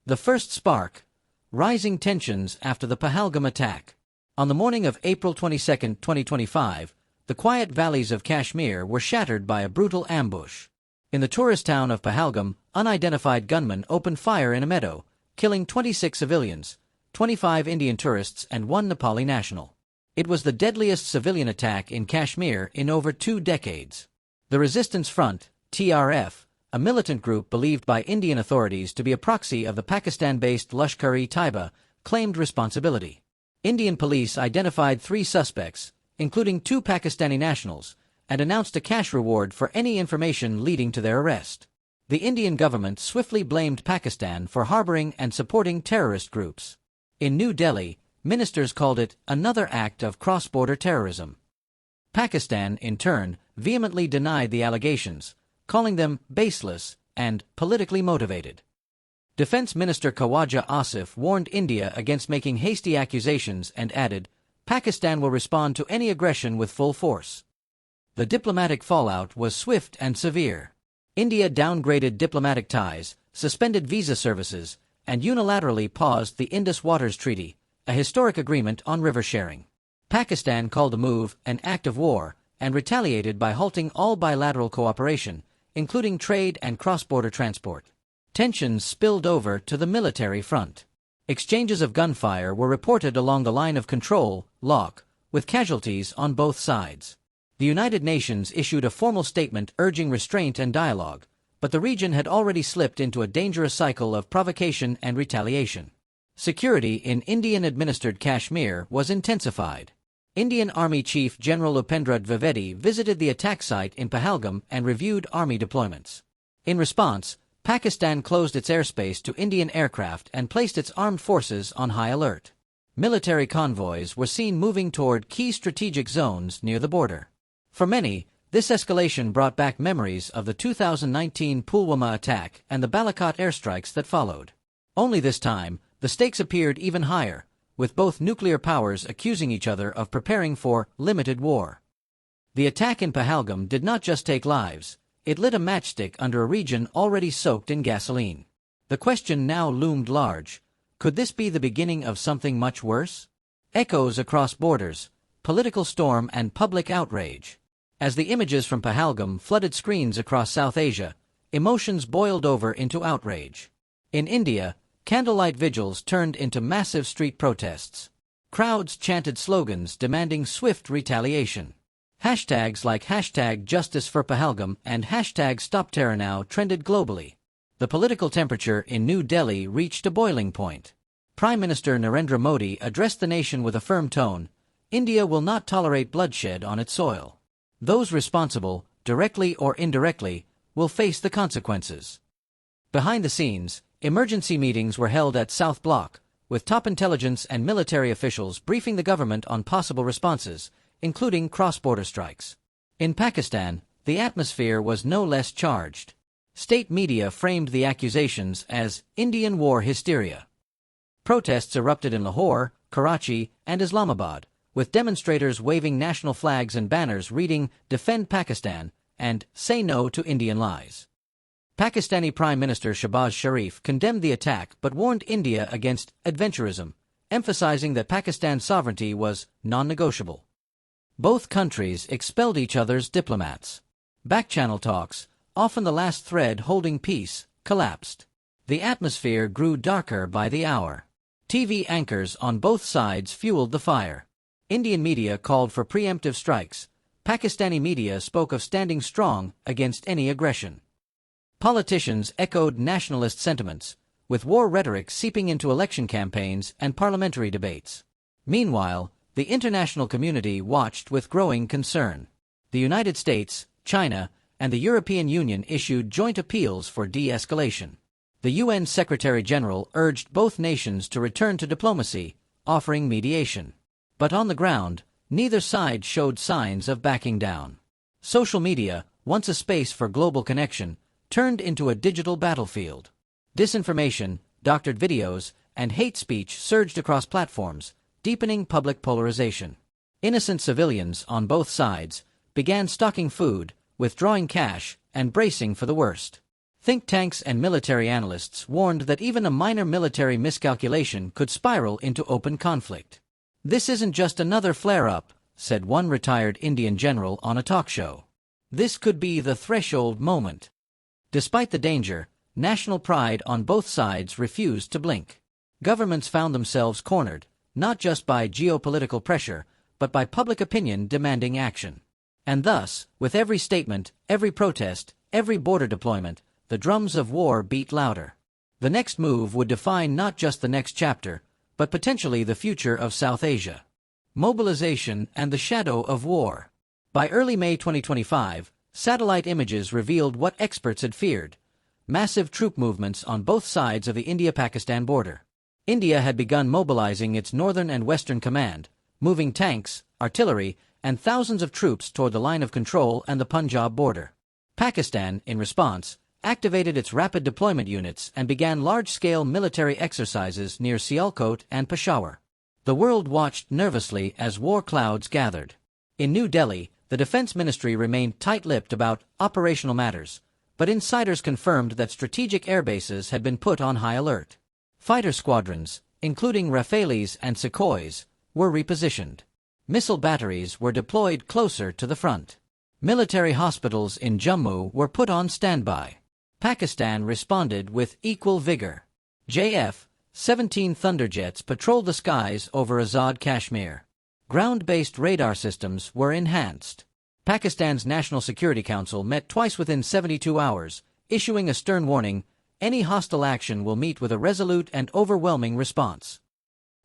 The first spark: rising tensions after the Pahalgam attack. On the morning of April 22, 2025, the quiet valleys of Kashmir were shattered by a brutal ambush. In the tourist town of Pahalgam, unidentified gunmen opened fire in a meadow, killing 26 civilians, 25 Indian tourists and 1 Nepali national. It was the deadliest civilian attack in Kashmir in over 2 decades. The Resistance Front, TRF, a militant group believed by Indian authorities to be a proxy of the Pakistan-based Lashkar-e-Taiba, claimed responsibility. Indian police identified 3 suspects, including 2 Pakistani nationals, and announced a cash reward for any information leading to their arrest. The Indian government swiftly blamed Pakistan for harboring and supporting terrorist groups. In New Delhi, ministers called it another act of cross-border terrorism. Pakistan, in turn, vehemently denied the allegations, calling them baseless and politically motivated. Defense Minister Khawaja Asif warned India against making hasty accusations and added, "Pakistan will respond to any aggression with full force." The diplomatic fallout was swift and severe. India downgraded diplomatic ties, suspended visa services, and unilaterally paused the Indus Waters Treaty, a historic agreement on river sharing. Pakistan called the move an act of war and retaliated by halting all bilateral cooperation, including trade and cross-border transport. Tensions spilled over to the military front. Exchanges of gunfire were reported along the line of control, LOC, with casualties on both sides. The United Nations issued a formal statement urging restraint and dialogue, but the region had already slipped into a dangerous cycle of provocation and retaliation. Security in Indian-administered Kashmir was intensified. Indian Army Chief General Upendra Dwivedi visited the attack site in Pahalgam and reviewed army deployments. In response, Pakistan closed its airspace to Indian aircraft and placed its armed forces on high alert. Military convoys were seen moving toward key strategic zones near the border. For many, this escalation brought back memories of the 2019 Pulwama attack and the Balakot airstrikes that followed. Only this time, the stakes appeared even higher, with both nuclear powers accusing each other of preparing for limited war. The attack in Pahalgam did not just take lives, it lit a matchstick under a region already soaked in gasoline. The question now loomed large: could this be the beginning of something much worse? Echoes across borders, political storm and public outrage. As the images from Pahalgam flooded screens across South Asia, emotions boiled over into outrage. In India, candlelight vigils turned into massive street protests. Crowds chanted slogans demanding swift retaliation. Hashtags like #JusticeForPahalgam and #StopTerrorNow trended globally. The political temperature in New Delhi reached a boiling point. Prime Minister Narendra Modi addressed the nation with a firm tone: India will not tolerate bloodshed on its soil. Those responsible, directly or indirectly, will face the consequences. Behind the scenes, emergency meetings were held at South Block, with top intelligence and military officials briefing the government on possible responses, including cross-border strikes. In Pakistan, the atmosphere was no less charged. State media framed the accusations as Indian war hysteria. Protests erupted in Lahore, Karachi, and Islamabad, with demonstrators waving national flags and banners reading "Defend Pakistan" and "Say No to Indian Lies." Pakistani Prime Minister Shehbaz Sharif condemned the attack but warned India against adventurism, emphasizing that Pakistan's sovereignty was non-negotiable. Both countries expelled each other's diplomats. Back-channel talks, often the last thread holding peace, collapsed. The atmosphere grew darker by the hour. TV anchors on both sides fueled the fire. Indian media called for preemptive strikes. Pakistani media spoke of standing strong against any aggression. Politicians echoed nationalist sentiments, with war rhetoric seeping into election campaigns and parliamentary debates. Meanwhile, the international community watched with growing concern. The United States, China, and the European Union issued joint appeals for de-escalation. The UN Secretary-General urged both nations to return to diplomacy, offering mediation. But on the ground, neither side showed signs of backing down. Social media, once a space for global connection, turned into a digital battlefield. Disinformation, doctored videos, and hate speech surged across platforms, deepening public polarization. Innocent civilians on both sides began stocking food, withdrawing cash, and bracing for the worst. Think tanks and military analysts warned that even a minor military miscalculation could spiral into open conflict. "This isn't just another flare-up," said one retired Indian general on a talk show. "This could be the threshold moment." Despite the danger, national pride on both sides refused to blink. Governments found themselves cornered, not just by geopolitical pressure, but by public opinion demanding action. And thus, with every statement, every protest, every border deployment, the drums of war beat louder. The next move would define not just the next chapter, but potentially the future of South Asia. Mobilization and the shadow of war. By early May 2025, satellite images revealed what experts had feared: massive troop movements on both sides of the India-Pakistan border. India had begun mobilizing its northern and western command, moving tanks, artillery, and thousands of troops toward the line of control and the Punjab border. Pakistan, in response, activated its rapid deployment units and began large-scale military exercises near Sialkot and Peshawar. The world watched nervously as war clouds gathered. In New Delhi, the Defense Ministry remained tight-lipped about operational matters, but insiders confirmed that strategic air bases had been put on high alert. Fighter squadrons, including Rafales and Sukhois, were repositioned. Missile batteries were deployed closer to the front. Military hospitals in Jammu were put on standby. Pakistan responded with equal vigor. JF-17 Thunderjets patrolled the skies over Azad Kashmir. Ground-based radar systems were enhanced. Pakistan's National Security Council met twice within 72 hours, issuing a stern warning: any hostile action will meet with a resolute and overwhelming response.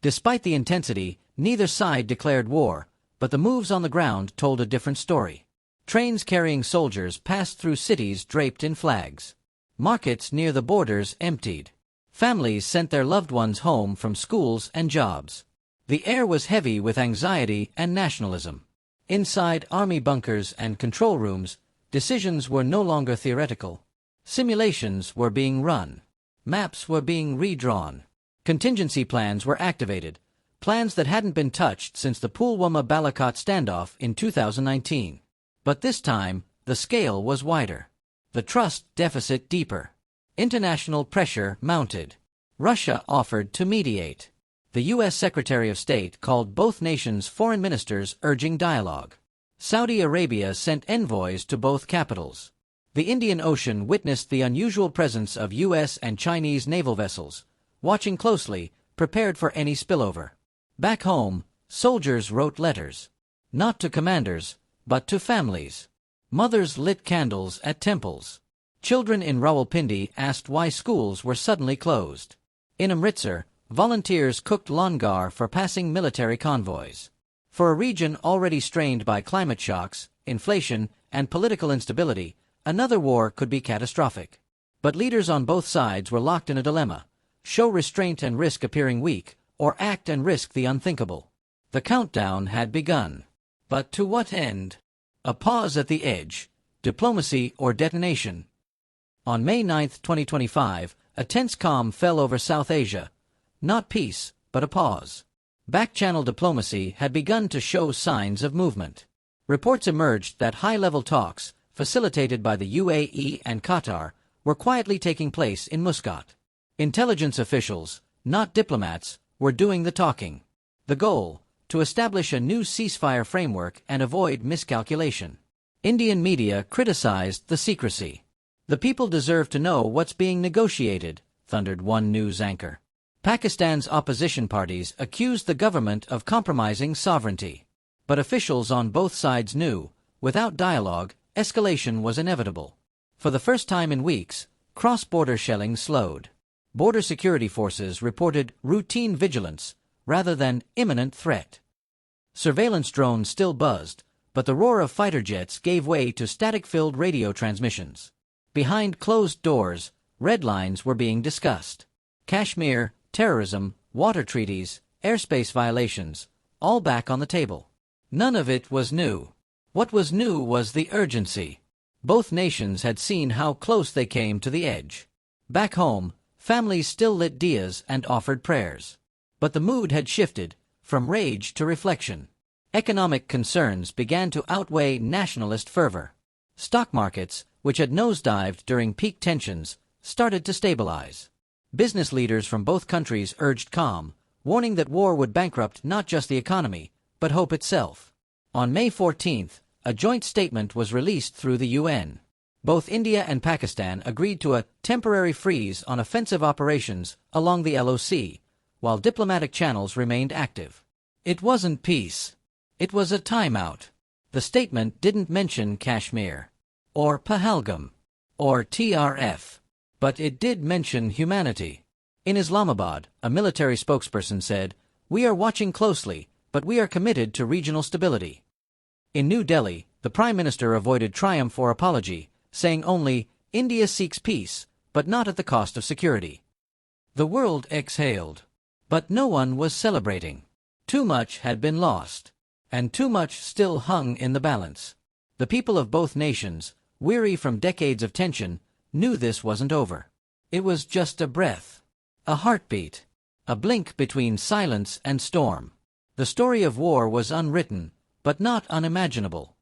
Despite the intensity, neither side declared war, but the moves on the ground told a different story. Trains carrying soldiers passed through cities draped in flags. Markets near the borders emptied. Families sent their loved ones home from schools and jobs. The air was heavy with anxiety and nationalism. Inside army bunkers and control rooms, decisions were no longer theoretical. Simulations were being run. Maps were being redrawn. Contingency plans were activated, plans that hadn't been touched since the Pulwama-Balakot standoff in 2019. But this time, the scale was wider. The trust deficit deeper. International pressure mounted. Russia offered to mediate. The U.S. Secretary of State called both nations' foreign ministers urging dialogue. Saudi Arabia sent envoys to both capitals. The Indian Ocean witnessed the unusual presence of U.S. and Chinese naval vessels, watching closely, prepared for any spillover. Back home, soldiers wrote letters. Not to commanders, but to families. Mothers lit candles at temples. Children in Rawalpindi asked why schools were suddenly closed. In Amritsar, volunteers cooked langar for passing military convoys. For a region already strained by climate shocks, inflation, and political instability, another war could be catastrophic. But leaders on both sides were locked in a dilemma: show restraint and risk appearing weak, or act and risk the unthinkable. The countdown had begun. But to what end? A pause at the edge, diplomacy or detonation. On May 9, 2025, a tense calm fell over South Asia. Not peace, but a pause. Back-channel diplomacy had begun to show signs of movement. Reports emerged that high-level talks, facilitated by the UAE and Qatar, were quietly taking place in Muscat. Intelligence officials, not diplomats, were doing the talking. The goal: to establish a new ceasefire framework and avoid miscalculation. Indian media criticized the secrecy. "The people deserve to know what's being negotiated," thundered one news anchor. Pakistan's opposition parties accused the government of compromising sovereignty. But officials on both sides knew, without dialogue, escalation was inevitable. For the first time in weeks, cross-border shelling slowed. Border security forces reported routine vigilance rather than imminent threat. Surveillance drones still buzzed, but the roar of fighter jets gave way to static-filled radio transmissions. Behind closed doors, red lines were being discussed. Kashmir, terrorism, water treaties, airspace violations, all back on the table. None of it was new. What was new was the urgency. Both nations had seen how close they came to the edge. Back home, families still lit diyas and offered prayers. But the mood had shifted, from rage to reflection. Economic concerns began to outweigh nationalist fervor. Stock markets, which had nosedived during peak tensions, started to stabilize. Business leaders from both countries urged calm, warning that war would bankrupt not just the economy, but hope itself. On May 14th, a joint statement was released through the UN. Both India and Pakistan agreed to a temporary freeze on offensive operations along the LOC, while diplomatic channels remained active. It wasn't peace. It was a timeout. The statement didn't mention Kashmir, or Pahalgam, or TRF, but it did mention humanity. In Islamabad, a military spokesperson said, "We are watching closely, but we are committed to regional stability." In New Delhi, the Prime Minister avoided triumph or apology, saying only, "India seeks peace, but not at the cost of security." The world exhaled. But no one was celebrating. Too much had been lost, and too much still hung in the balance. The people of both nations, weary from decades of tension, knew this wasn't over. It was just a breath, a heartbeat, a blink between silence and storm. The story of war was unwritten, but not unimaginable.